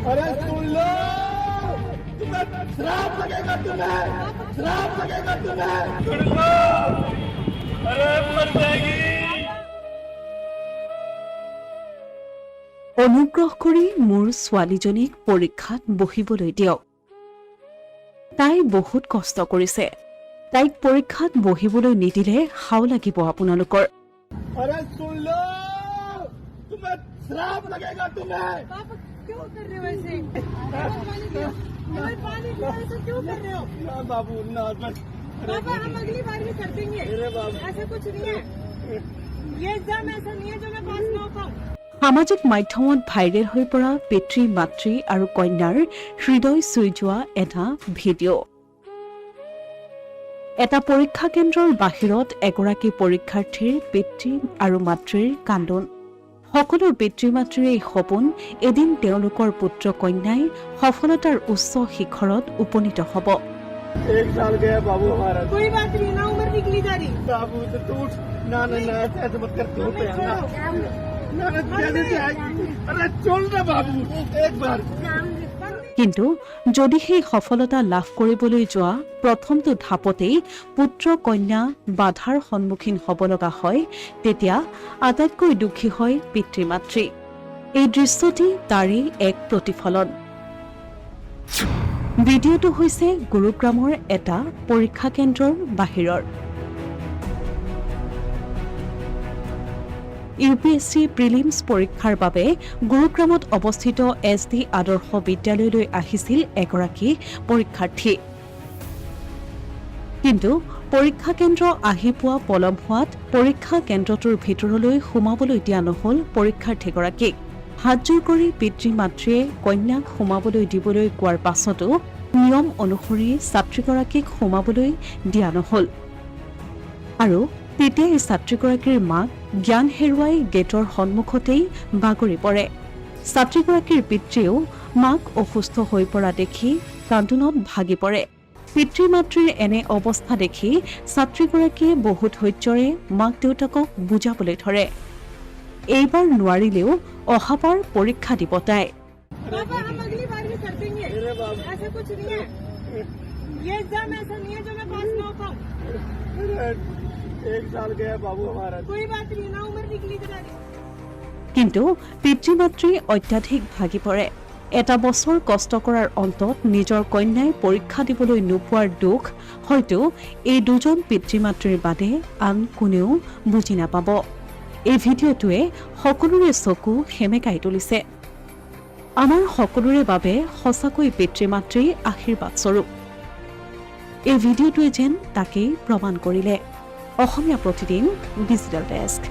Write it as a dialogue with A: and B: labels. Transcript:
A: अरे सुन लो, तुम्हें श्राप लगेगा, तुम्हें श्राप लगेगा, तुम्हें सुन लो, अरे मर जाएगी।
B: অনুগ্ৰহ কৰি মোৰ ছোৱালীজনীক পৰীক্ষাত বহিবলৈ দিয়ক। তাই বহুত কষ্ট কৰিছে। তাইক পৰীক্ষাত বহিবলৈ নিদিলে হাও লাগিব আপোনালোকৰ।
A: अरे सुन लो, तुम्हें श्राप लगेगा, तुम्हें।
C: पापा क्यों कर रहे हो ऐसे? पानी पियो, ऐसा क्यों कर रहे हो?
A: ना बाबू ना बस।
C: पापा हम अगली बार भी कर देंगे।
A: अरे बाबू
C: ऐसा कुछ नहीं है। ये एग्जाम ऐसा नहीं है जो मैं पास ना हो पाऊँ।
B: সামাজিক মাধ্যমত ভাইৰেল হৈ পৰা পিতৃ মাতৃ আৰু কন্যাৰ হৃদয় চুই যোৱা এটা ভিডিঅ'। এটা পৰীক্ষা কেন্দ্ৰৰ বাহিৰত এগৰাকী পৰীক্ষাৰ্থীৰ পিতৃ আৰু মাতৃৰ কান্দোন। সকলো পিতৃ মাতৃৰ এই সপোন এদিন তেওঁলোকৰ পুত্ৰ কন্যাই সফলতাৰ উচ্চ শিখৰত উপনীত হ'ব।
A: एक साल गया बाबू हमारा।
C: कोई बात नहीं ना, उम्र निकली जा रही।
A: बाबू तो टूट ना ना ना ऐसे मत कर, तू पे ना ना जल्दी से अरे चल ना बाबू एक बार।
B: কিন্তু যদি সেই সফলতা লাভ কৰিবলৈ যোৱা প্ৰথমটো ধাপতেই পুত্ৰ কন্যা বাধাৰ সন্মুখীন হ'ব লগা হয়, তেতিয়া আটাইতকৈ দুখী হয় পিতৃ মাতৃ। এই দৃশ্যটি তাৰেই এক প্ৰতিফলন। ভিডিঅ'টো হৈছে গুৰুগ্ৰামৰ এটা পৰীক্ষা কেন্দ্ৰৰ বাহিৰৰ। UPSC প্ৰিলিমছ পৰীক্ষাৰ বাবে গুৰুগ্ৰামত অৱস্থিত SD আদৰ্শ বিদ্যালয়লৈ আহিছিল এগৰাকী পৰীক্ষাৰ্থী। কিন্তু পৰীক্ষা কেন্দ্ৰ আহি পোৱা পলম হোৱাত পৰীক্ষা কেন্দ্ৰটোৰ ভিতৰলৈ সোমাবলৈ দিয়া নহ'ল পৰীক্ষাৰ্থীগৰাকীক। হাতজোৰ কৰি পিতৃ মাতৃয়ে কন্যাক সোমাবলৈ দিবলৈ কোৱাৰ পাছতো নিয়ম অনুসৰি ছাত্ৰীগৰাকীক সোমাবলৈ দিয়া নহ'ল। আৰু তেতিয়াই ছাত্ৰীগৰাকীৰ মাক জ্ঞান হেৰুৱাই গেটৰ সন্মুখতেই বাগৰি পৰে। ছাত্ৰীগৰাকীৰ পিতৃয়েও মাক অসুস্থ হৈ পৰা দেখি কান্দোনত ভাগি পৰে। পিতৃ মাতৃৰ এনে অৱস্থা দেখি ছাত্ৰীগৰাকীয়ে বহু ধৈৰ্যৰে মাক দেউতাকক বুজাবলৈ ধৰে। এইবাৰ নোৱাৰিলেও অহাবাৰ পৰীক্ষা দিব তাই।
C: पापा हम अगली बार भी कर देंगे।
A: अरे बाबू
C: ऐसा कुछ नहीं है। ये एग्जाम ऐसा नहीं है जो मैं पास ना हो पाऊँ।
A: अरे एक साल गया बाबू हमारा।
C: कोई बात नहीं ना, उम्र निकली जा रही।
B: কিন্তু পিতৃ মাতৃ অত্যাধিক ভাগি পৰে। এটা বছৰ কষ্ট কৰাৰ অন্তত নিজৰ কন্যাই পৰীক্ষা দিবলৈ নোপোৱাৰ দুখ হয়তো এই দুজন পিতৃ মাতৃৰ বাদে আন কোনেও বুজি নাপাব। এই ভিডিঅ'টোৱে সকলোৰে চকু সেমেকাই তুলিছে। আমাৰ সকলোৰে বাবে সঁচাকৈ পিতৃ মাতৃ আশীৰ্বাদস্বৰূপ। এই ভিডিঅ'টোৱে যেন তাকেই প্ৰমাণ কৰিলে। Asomiya Pratidin digital desk.